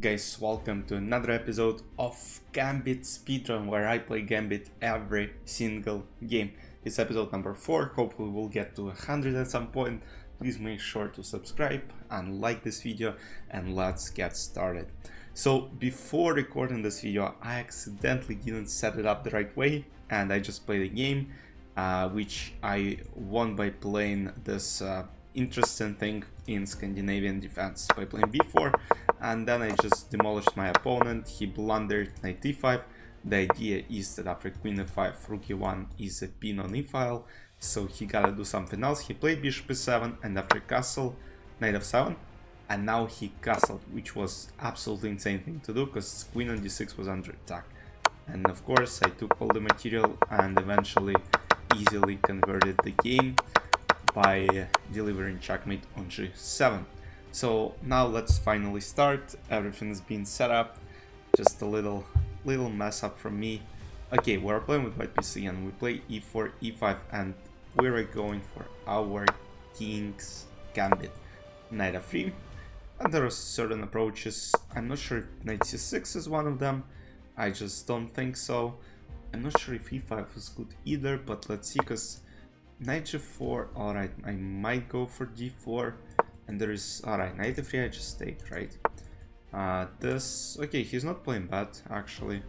Guys, welcome to another episode of Gambit Speedrun, where I play Gambit every single game. It's episode number 4, hopefully we'll get to 100 at some point. Please make sure to subscribe and like this video, and let's get started. So before recording this video, I accidentally didn't set it up the right way, and I just played a game which I won by playing this interesting thing in Scandinavian defense by playing b4, and then I just demolished my opponent. He blundered knight e5. The idea is that after queen e5, rook e1 is a pin on e file, so he gotta do something else. He played bishop e7, and after castle, knight f7, and now he castled, which was absolutely insane thing to do because queen on d6 was under attack. And of course I took all the material and eventually easily converted the game by delivering checkmate on g7. So now let's finally start. Everything's been set up. Just a little mess up from me. Okay, we're playing with white PC and we play e4, e5, and we're going for our king's gambit. Knight f3, and there are certain approaches. I'm not sure if knight c6 is one of them. I just don't think so. I'm not sure if e5 is good either, but let's see, because knight g4, alright, I might go for d4, and there is, alright, knight f3 I just take, right? This, okay, he's not playing bad, actually.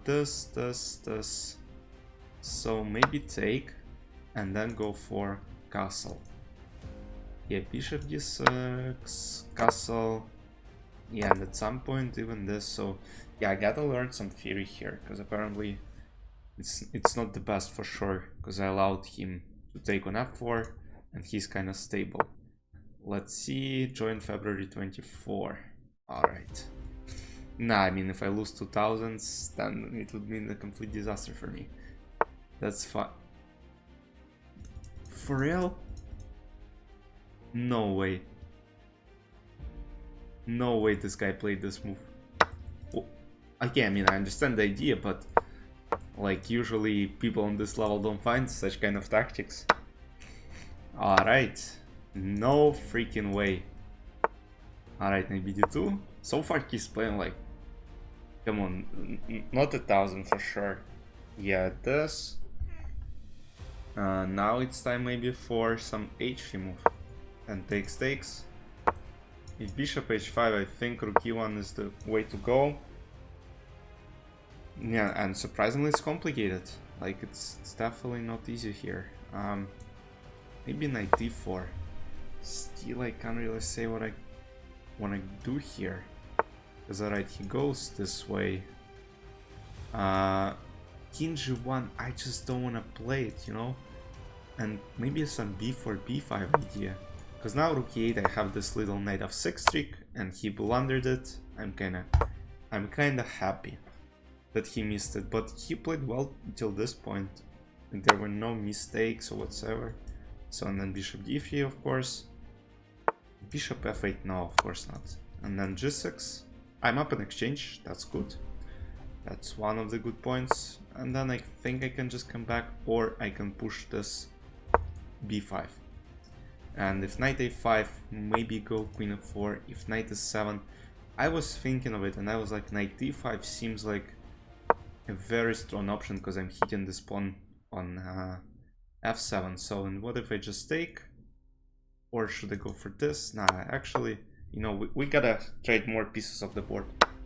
This, so maybe take, and then go for castle. Yeah, bishop d6, castle, yeah, and at some point even this, so yeah, I gotta learn some theory here, because apparently it's not the best for sure, because I allowed him to take on f4 and he's kind of stable. Let's see, join February 24. Alright. Nah, I mean, if I lose 2000s, then it would mean a complete disaster for me. That's fine. For real? No way. No way this guy played this move. Oh, okay, I mean, I understand the idea, but like, usually people on this level don't find such kind of tactics. Alright. No freaking way. Alright, maybe d2. So far he's playing like, come on, not 1000 for sure. Yeah, this. Now it's time maybe for some h3 move. And takes. If bishop h5, I think rook e1 is the way to go. Yeah, and surprisingly it's complicated. Like, it's definitely not easy here. Maybe knight d4. Still, I can't really say what I want to do here. Because alright, he goes this way. King g1, I just don't want to play it, you know? And maybe some b4, b5 idea. Because now rook e8, I have this little knight f6 trick, and he blundered it. I'm kinda happy that he missed it, but he played well until this point, and there were no mistakes or whatsoever. So, and then bishop d3, of course. Bishop f8, no, of course not. And then g6. I'm up in exchange, that's good. That's one of the good points. And then I think I can just come back, or I can push this b5. And if knight a5, maybe go queen f4. If knight e7, I was thinking of it, and I was like, knight d5 seems like a very strong option, because I'm hitting this pawn on f7. So, and what if I just take? Or should I go for this? Nah, actually, you know, we gotta trade more pieces of the board.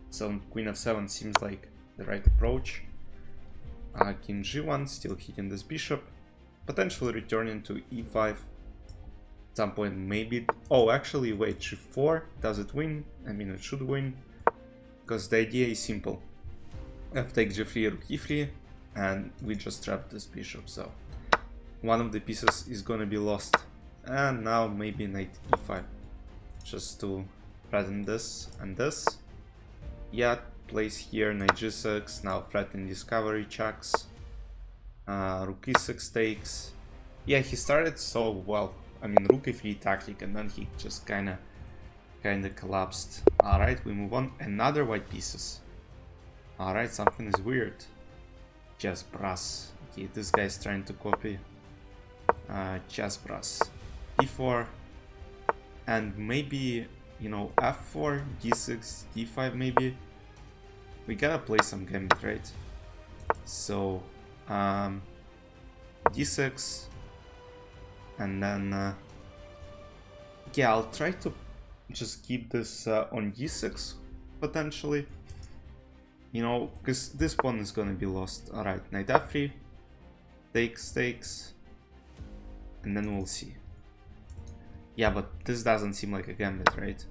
So queen f7 seems like the right approach. King g1, still hitting this bishop. Potentially returning to e5. At some point, maybe... Oh, actually, wait, g4, does it win? I mean, it should win. Because the idea is simple. F take g3, rook e3, and we just trapped this bishop, so one of the pieces is gonna be lost. And now maybe knight e5, just to threaten this and this. Yeah, plays here, knight g6, now threatening discovery checks. Rook e6 takes. Yeah, he started so well. I mean, rook e3 tactic, and then he just kinda collapsed. Alright, we move on. Another white pieces. Alright, something is weird. Chess brass. Okay, this guy is trying to copy chess brass. e4, and maybe you know, f4, d6, d5 maybe. We gotta play some Gambit, right? So, d6, and then, yeah, I'll try to just keep this on d6, potentially. You know, because this pawn is gonna be lost. Alright, knight f3, takes, and then we'll see. Yeah, but this doesn't seem like a Gambit, right?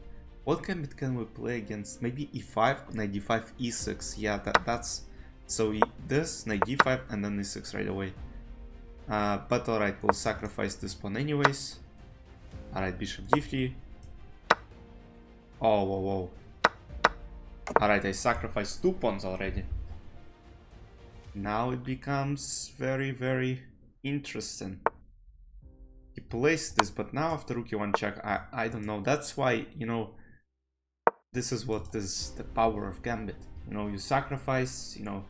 What Gambit can we play against? Maybe e5, knight d5, e6. Yeah, that's... So this, knight d5, and then e6 right away. But alright, we'll sacrifice this pawn anyways. Alright, bishop d3. Oh, whoa. Alright, I sacrificed 2 pawns already. Now it becomes very, very interesting. He placed this, but now after rook e1 check, I don't know. That's why, you know, this is what is the power of Gambit. You know, you sacrifice, you know,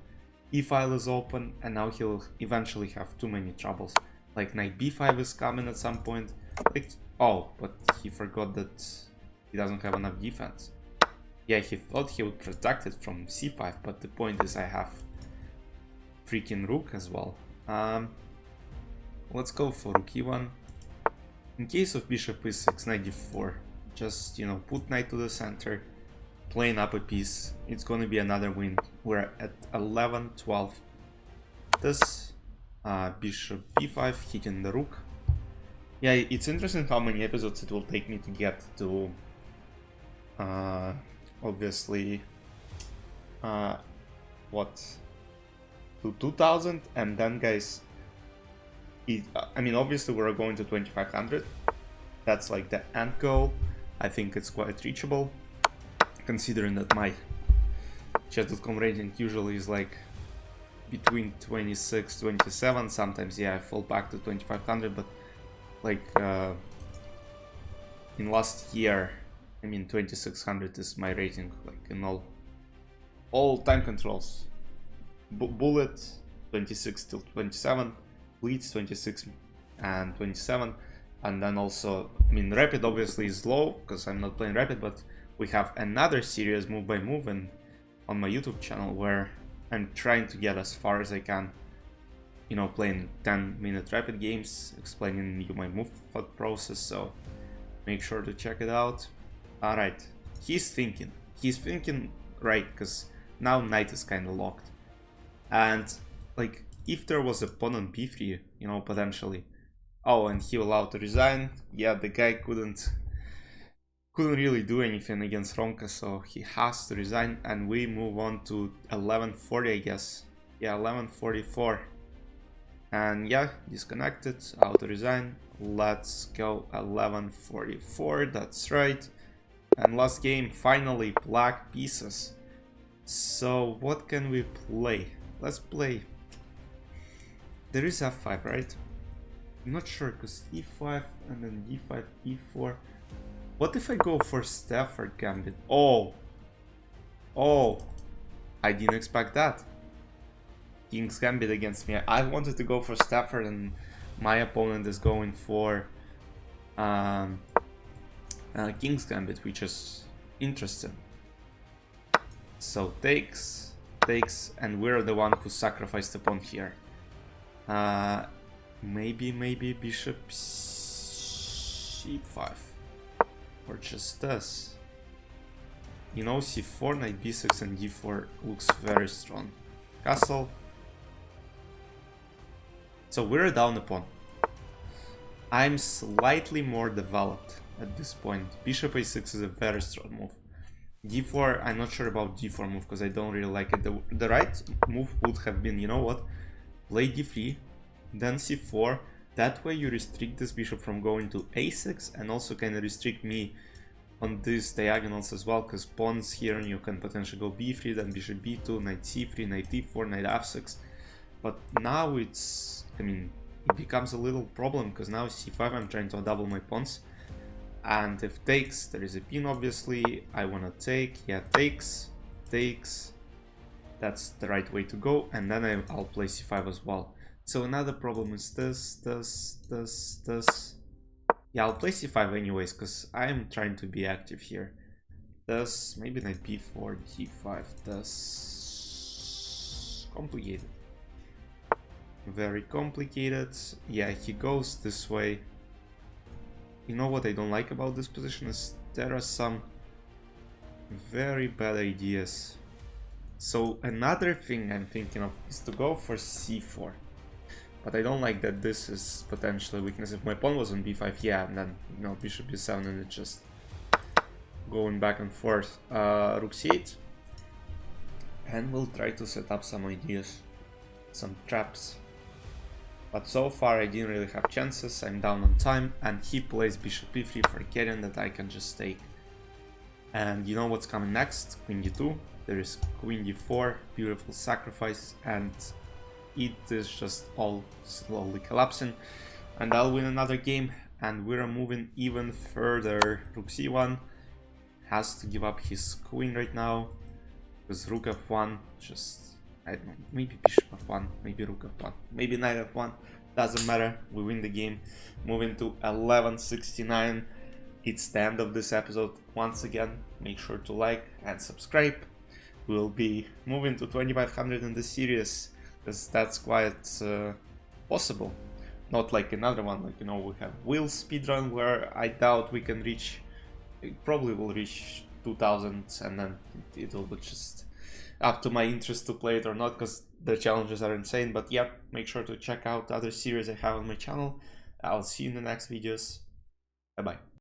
e-file is open, and now he'll eventually have too many troubles. Like knight b5 is coming at some point. Like, oh, but he forgot that he doesn't have enough defense. Yeah, he thought he would protect it from c5, but the point is I have freaking rook as well. Let's go for rook e1. In case of bishop e6, knight d4, just, you know, put knight to the center, playing up a piece. It's gonna be another win. We're at 11, 12. This bishop b5 hitting the rook. Yeah, it's interesting how many episodes it will take me to get to obviously what, to 2000, and then guys, I mean, obviously we're going to 2500. That's like the end goal. I think it's quite reachable, considering that my chess.com rating usually is like between 26, 27. Sometimes, yeah, I fall back to 2500, but like in last year, I mean, 2600 is my rating, like in all time controls. Bullet 26 till 27, Blitz 26 and 27, and then also, I mean, Rapid obviously is low because I'm not playing Rapid, but we have another series, Move by Move, and on my YouTube channel where I'm trying to get as far as I can, you know, playing 10-minute Rapid games, explaining you my move thought process, so make sure to check it out. Alright, he's thinking right, because now knight is kind of locked. And, like, if there was a pawn on b3, you know, potentially. Oh, and he allowed to resign. Yeah, the guy couldn't really do anything against Ronka, so he has to resign. And we move on to 1140, I guess. Yeah, 1144. And yeah, disconnected, auto resign. Let's go 1144, that's right. And last game, finally, black pieces. So what can we play? Let's play. There is f5, right? I'm not sure, because e5 and then d5, e4. What if I go for Stafford Gambit? Oh, I didn't expect that. King's Gambit against me. I wanted to go for Stafford, and my opponent is going for King's Gambit, which is interesting. So takes, and we're the one who sacrificed the pawn here. Maybe bishop c5, or just this. You know, c4, knight b6, and d4 looks very strong. Castle. So we're down a pawn. I'm slightly more developed at this point. Bishop a6 is a very strong move. d4, I'm not sure about d4 move because I don't really like it. The right move would have been, you know what? Play d3, then c4. That way you restrict this bishop from going to a6, and also kind of restrict me on these diagonals as well, because pawns here and you can potentially go b3, then bishop b2, knight c3, knight d4, knight f6. But now it's, I mean, it becomes a little problem, because now c5 I'm trying to double my pawns. And if takes, there is a pin obviously, I wanna take, yeah, takes, that's the right way to go, and then I'll play c5 as well. So another problem is this. Yeah, I'll play c5 anyways, because I am trying to be active here. Thus, maybe knight b4, g5, thus... complicated. Very complicated. Yeah, he goes this way. You know what I don't like about this position is there are some very bad ideas. So another thing I'm thinking of is to go for c4. But I don't like that this is potentially weakness. If my pawn was on b5, yeah, and then, you know, bishop b7 and it's just going back and forth. Rook c8. And we'll try to set up some ideas, some traps. But so far I didn't really have chances, I'm down on time, and he plays bishop b3, forgetting that I can just take. And you know what's coming next? Queen d2, there is queen d4, beautiful sacrifice, and it is just all slowly collapsing. And I'll win another game, and we're moving even further. Rook c1 has to give up his queen right now, because rook f1 just... I don't know, maybe bishop f1, maybe rook f1, maybe knight f1, doesn't matter, we win the game. Moving to 11:69, it's the end of this episode. Once again, make sure to like and subscribe. We'll be moving to 2500 in this series, because that's quite possible. Not like another one, like, you know, we have Will Speedrun, where I doubt we can reach, it probably will reach 2000, and then it will be just up to my interest to play it or not, because the challenges are insane. But yeah, make sure to check out the other series I have on my channel. I'll see you in the next videos. Bye bye.